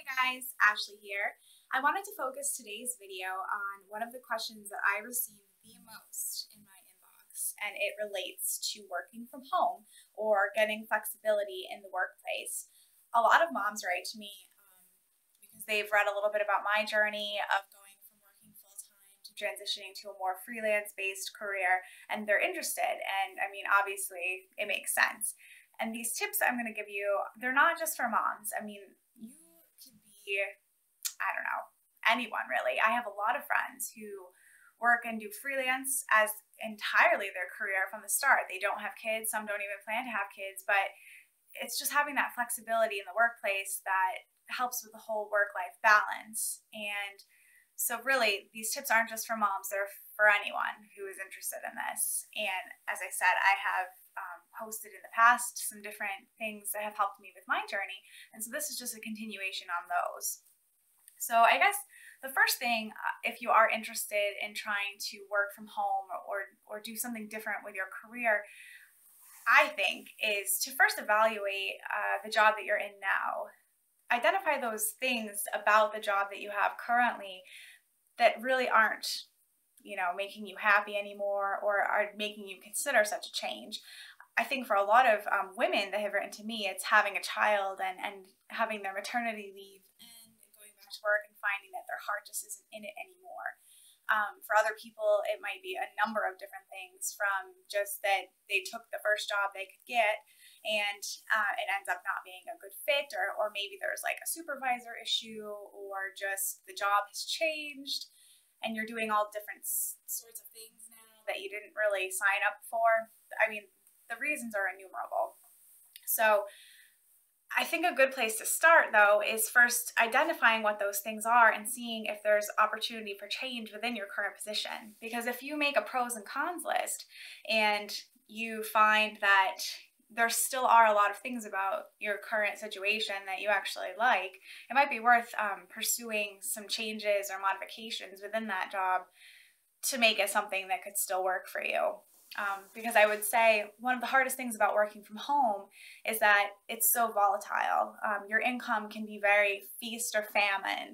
Hey guys, Ashley here. I wanted to focus today's video on one of the questions that I receive the most in my inbox, and it relates to working from home or getting flexibility in the workplace. A lot of moms write to me because they've read a little bit about my journey of going from working full time to transitioning to a more freelance based career, and they're interested. And I mean, obviously, it makes sense. And these tips I'm going to give you, they're not just for moms. I mean, you could be, I don't know, anyone really. I have a lot of friends who work and do freelance as entirely their career from the start. They don't have kids, some don't even plan to have kids, but it's just having that flexibility in the workplace that helps with the whole work-life balance. And so really, these tips aren't just for moms, they're for anyone who is interested in this. And as I said, I have posted in the past some different things that have helped me with my journey. And so this is just a continuation on those. So I guess the first thing, if you are interested in trying to work from home or do something different with your career, I think is to first evaluate the job that you're in now. Identify those things about the job that you have currently that really aren't, making you happy anymore or are making you consider such a change. I think for a lot of women that have written to me, it's having a child and having their maternity leave and going back to work and finding that their heart just isn't in it anymore. For other people, it might be a number of different things, from just that they took the first job they could get and it ends up not being a good fit, or maybe there's like a supervisor issue, or just the job has changed and you're doing all different sorts of things now that you didn't really sign up for. I mean, the reasons are innumerable. So I think a good place to start, though, is first identifying what those things are and seeing if there's opportunity for change within your current position. Because if you make a pros and cons list and you find that there still are a lot of things about your current situation that you actually like, it might be worth pursuing some changes or modifications within that job to make it something that could still work for you. Because I would say one of the hardest things about working from home is that it's so volatile. Your income can be very feast or famine.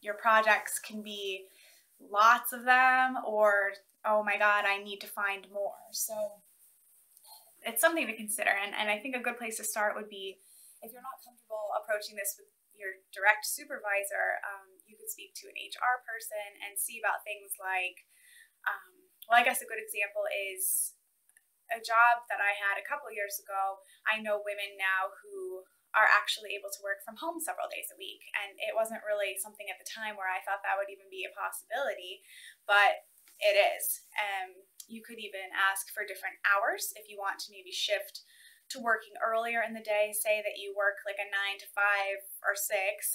Your projects can be lots of them, or, oh my God, I need to find more. So it's something to consider. And I think a good place to start would be, if you're not comfortable approaching this with your direct supervisor, you could speak to an HR person and see about things like, well, I guess a good example is a job that I had a couple years ago. I know women now who are actually able to work from home several days a week. And it wasn't really something at the time where I thought that would even be a possibility, but it is. You could even ask for different hours if you want to maybe shift to working earlier in the day. Say that you work like a 9 to 5 or 6,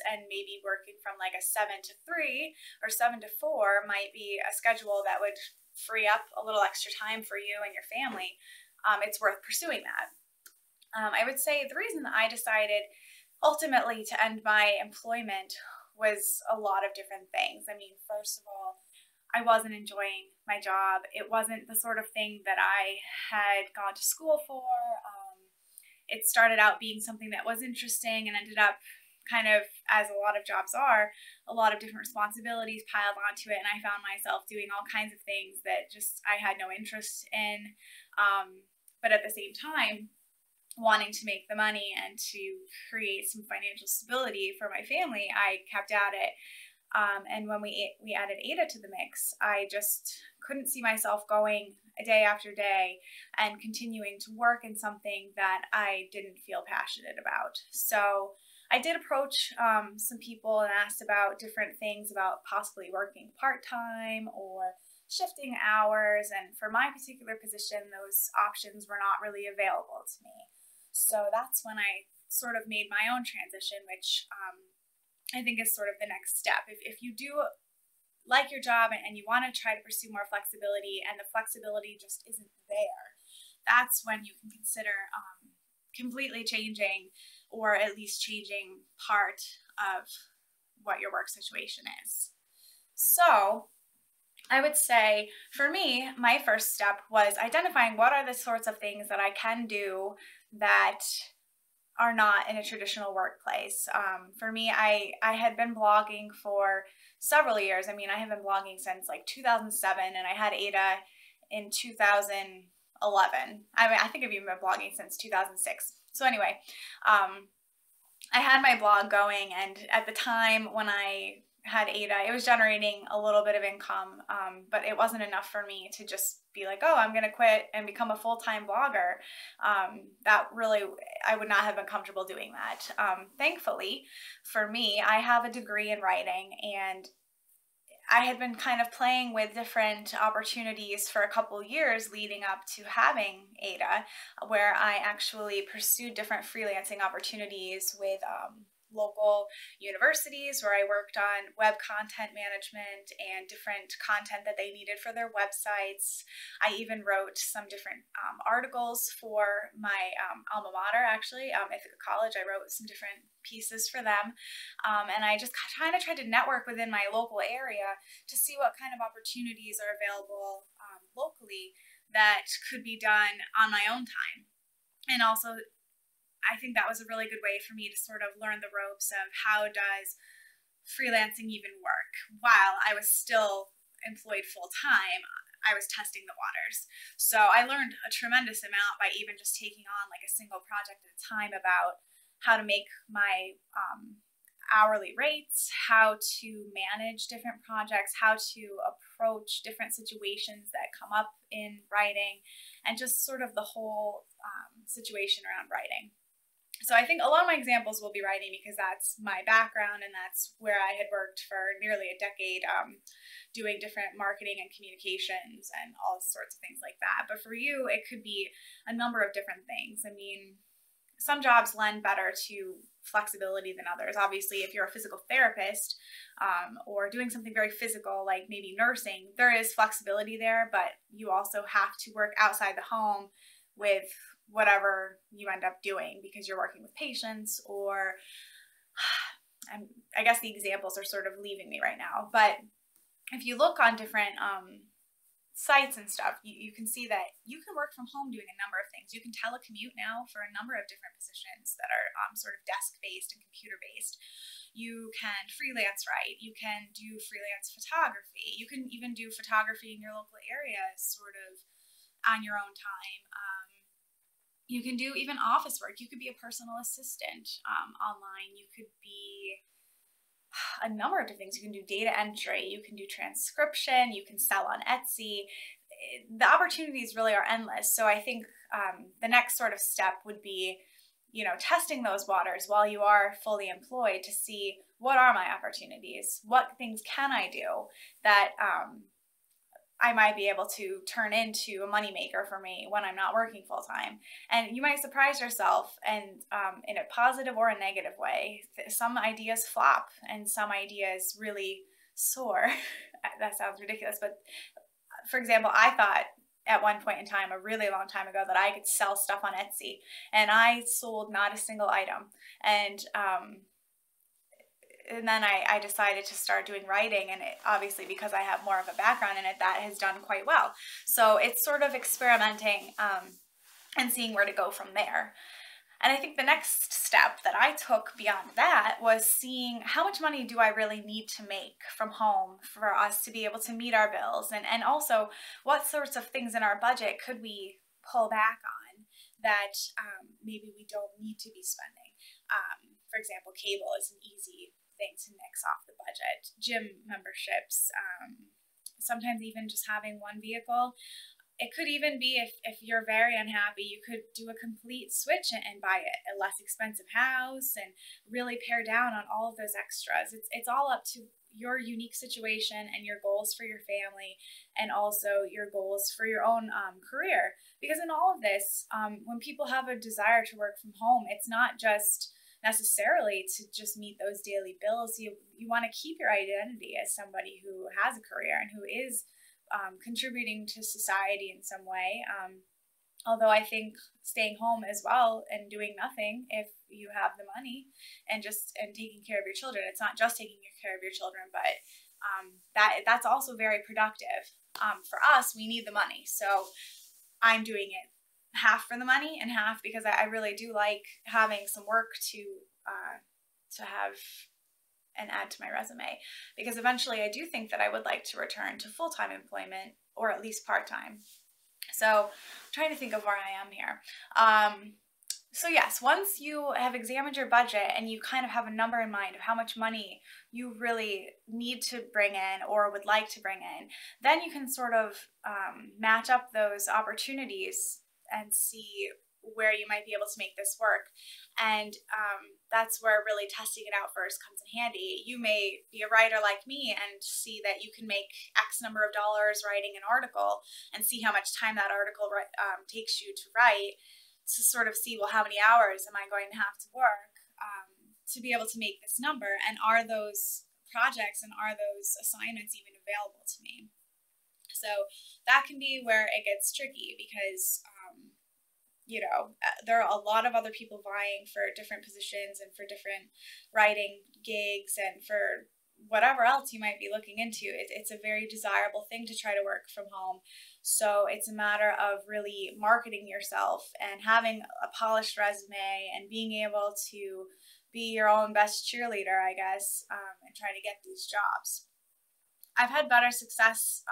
and maybe working from like a 7 to 3 or 7 to 4 might be a schedule that would free up a little extra time for you and your family. It's worth pursuing that. I would say the reason that I decided ultimately to end my employment was a lot of different things. I mean, first of all, I wasn't enjoying my job. It wasn't the sort of thing that I had gone to school for. It started out being something that was interesting and ended up kind of, as a lot of jobs are, a lot of different responsibilities piled onto it, and I found myself doing all kinds of things that just I had no interest in, but at the same time wanting to make the money and to create some financial stability for my family, I kept at it. And when we added Ada to the mix, I just couldn't see myself going a day after day and continuing to work in something that I didn't feel passionate about. So I did approach some people and asked about different things, about possibly working part-time or shifting hours. And for my particular position, those options were not really available to me. So that's when I sort of made my own transition, which I think is sort of the next step. If you do like your job and you want to try to pursue more flexibility and the flexibility just isn't there, that's when you can consider completely changing, or at least changing part of what your work situation is. So I would say for me, my first step was identifying what are the sorts of things that I can do that are not in a traditional workplace. For me, I had been blogging for several years. I mean, I have been blogging since like 2007, and I had Ada in 2011. I mean, I think I've even been blogging since 2006. So anyway, I had my blog going, and at the time when I had Ada, it was generating a little bit of income, but it wasn't enough for me to just be like, oh, I'm going to quit and become a full-time blogger. That really, I would not have been comfortable doing that. Thankfully, for me, I have a degree in writing, and I had been kind of playing with different opportunities for a couple years leading up to having Ada, where I actually pursued different freelancing opportunities with local universities, where I worked on web content management and different content that they needed for their websites. I even wrote some different articles for my alma mater, actually, Ithaca College. I wrote some different pieces for them, and I just kind of tried to network within my local area to see what kind of opportunities are available locally that could be done on my own time. And also, I think that was a really good way for me to sort of learn the ropes of how does freelancing even work. While I was still employed full time, I was testing the waters. So I learned a tremendous amount by even just taking on like a single project at a time about how to make my hourly rates, how to manage different projects, how to approach different situations that come up in writing, and just sort of the whole situation around writing. So I think a lot of my examples will be writing because that's my background, and that's where I had worked for nearly a decade, doing different marketing and communications and all sorts of things like that. But for you, it could be a number of different things. I mean, some jobs lend better to flexibility than others. Obviously, if you're a physical therapist or doing something very physical like maybe nursing, there is flexibility there, but you also have to work outside the home with whatever you end up doing because you're working with patients, or I guess the examples are sort of leaving me right now. But if you look on different sites and stuff, you can see that you can work from home doing a number of things. You can telecommute now for a number of different positions that are sort of desk-based and computer-based. You can freelance write. You can do freelance photography. You can even do photography in your local area sort of on your own time. You can do even office work. You could be a personal assistant online. You could be a number of different things. You can do data entry. You can do transcription. You can sell on Etsy. The opportunities really are endless. So I think the next sort of step would be, you know, testing those waters while you are fully employed to see what are my opportunities? What things can I do that I might be able to turn into a moneymaker for me when I'm not working full time. And you might surprise yourself, and in a positive or a negative way. Some ideas flop and some ideas really soar. That sounds ridiculous, but for example, I thought at one point in time, a really long time ago, that I could sell stuff on Etsy, and I sold not a single item. And then I decided to start doing writing, and obviously because I have more of a background in it, that has done quite well. So it's sort of experimenting and seeing where to go from there. And I think the next step that I took beyond that was seeing how much money do I really need to make from home for us to be able to meet our bills, and also what sorts of things in our budget could we pull back on that maybe we don't need to be spending. For example, cable is an easy thing to nix off the budget. Gym memberships, sometimes even just having one vehicle. It could even be if you're very unhappy, you could do a complete switch and buy a less expensive house and really pare down on all of those extras. It's all up to your unique situation and your goals for your family, and also your goals for your own career. Because in all of this, when people have a desire to work from home, it's not just necessarily to just meet those daily bills. You want to keep your identity as somebody who has a career and who is contributing to society in some way. Although I think staying home as well and doing nothing, if you have the money, and taking care of your children. It's not just taking care of your children, but that's also very productive. For us, we need the money, so I'm doing it half for the money and half because I really do like having some work to have and add to my resume, because eventually I do think that I would like to return to full-time employment, or at least part-time. So I'm trying to think of where I am here. So yes, once you have examined your budget and you kind of have a number in mind of how much money you really need to bring in or would like to bring in, then you can sort of match up those opportunities and see where you might be able to make this work. And that's where really testing it out first comes in handy. You may be a writer like me and see that you can make X number of dollars writing an article and see how much time that article takes you to write, to sort of see, well, how many hours am I going to have to work to be able to make this number? And are those projects and are those assignments even available to me? So that can be where it gets tricky, because there are a lot of other people vying for different positions and for different writing gigs and for whatever else you might be looking into. It's a very desirable thing to try to work from home. So it's a matter of really marketing yourself and having a polished resume and being able to be your own best cheerleader, I guess, and try to get these jobs. I've had better success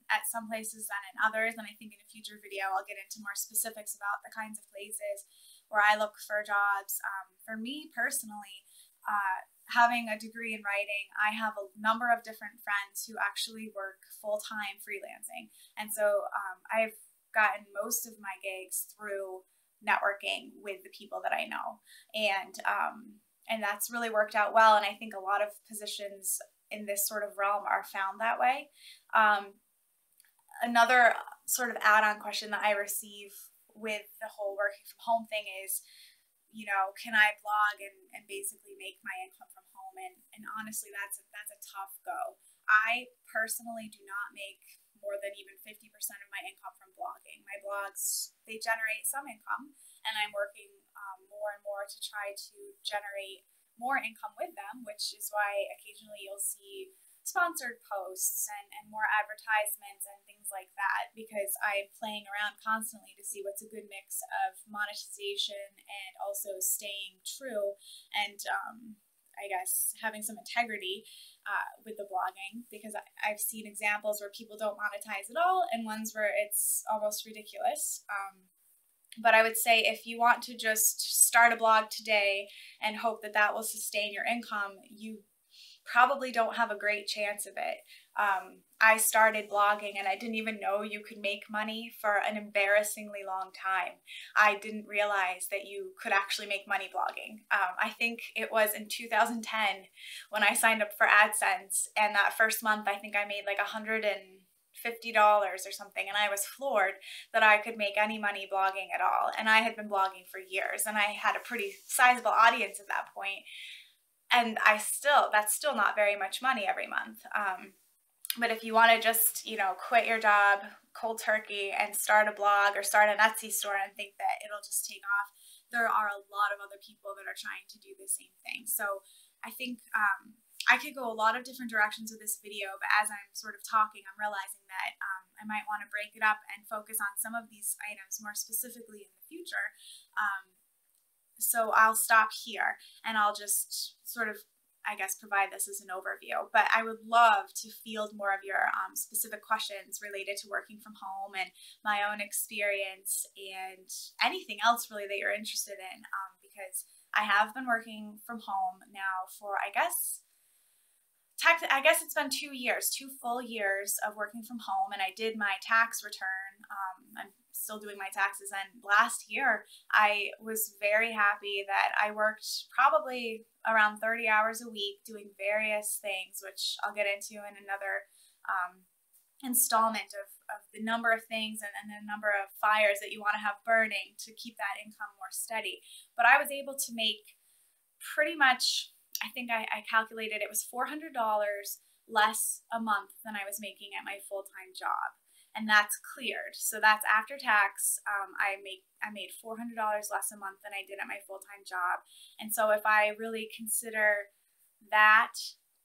at some places than in others, and I think in a future video I'll get into more specifics about the kinds of places where I look for jobs. For me personally, having a degree in writing, I have a number of different friends who actually work full-time freelancing, and so I've gotten most of my gigs through networking with the people that I know, and that's really worked out well, and I think a lot of positions in this sort of realm are found that way. Another sort of add-on question that I receive with the whole working from home thing is, can I blog and basically make my income from home? And honestly, that's a tough go. I personally do not make more than even 50% of my income from blogging. My blogs, they generate some income, and I'm working more and more to try to generate more income with them, which is why occasionally you'll see sponsored posts and more advertisements and things like that, because I'm playing around constantly to see what's a good mix of monetization and also staying true and I guess having some integrity with the blogging, because I've seen examples where people don't monetize at all and ones where it's almost ridiculous. But I would say if you want to just start a blog today and hope that that will sustain your income, you probably don't have a great chance of it. I started blogging and I didn't even know you could make money for an embarrassingly long time. I didn't realize that you could actually make money blogging. I think it was in 2010 when I signed up for AdSense, and that first month I think I made like $150 or something, and I was floored that I could make any money blogging at all. And I had been blogging for years and I had a pretty sizable audience at that point. And that's still not very much money every month. But if you want to just, quit your job cold turkey and start a blog or start an Etsy store and think that it'll just take off, there are a lot of other people that are trying to do the same thing. So I think I could go a lot of different directions with this video, but as I'm sort of talking, I'm realizing that I might want to break it up and focus on some of these items more specifically in the future. So I'll stop here and I'll just sort of, I guess, provide this as an overview. But I would love to field more of your specific questions related to working from home and my own experience and anything else really that you're interested in, because I have been working from home now for, I guess it's been 2 years, 2 full years of working from home, and I did my tax return. I'm still doing my taxes, and last year I was very happy that I worked probably around 30 hours a week doing various things, which I'll get into in another installment of the number of things and the number of fires that you want to have burning to keep that income more steady. But I was able to make pretty much, I think I calculated it was $400 less a month than I was making at my full-time job. And that's cleared. So that's after tax. I made $400 less a month than I did at my full-time job. And so if I really consider that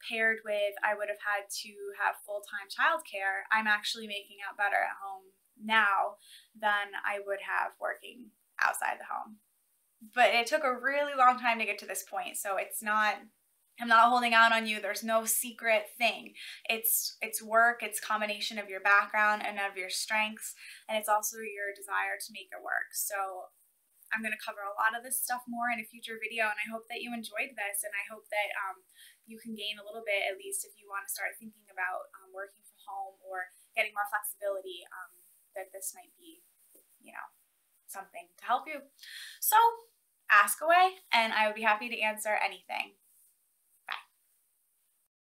paired with I would have had to have full-time childcare, I'm actually making out better at home now than I would have working outside the home. But it took a really long time to get to this point, so I'm not holding out on you. There's no secret thing. It's work, it's combination of your background and of your strengths, and it's also your desire to make it work. So I'm going to cover a lot of this stuff more in a future video, and I hope that you enjoyed this, and I hope that you can gain a little bit, at least if you want to start thinking about working from home or getting more flexibility, that this might be, something to help you. So ask away, and I would be happy to answer anything.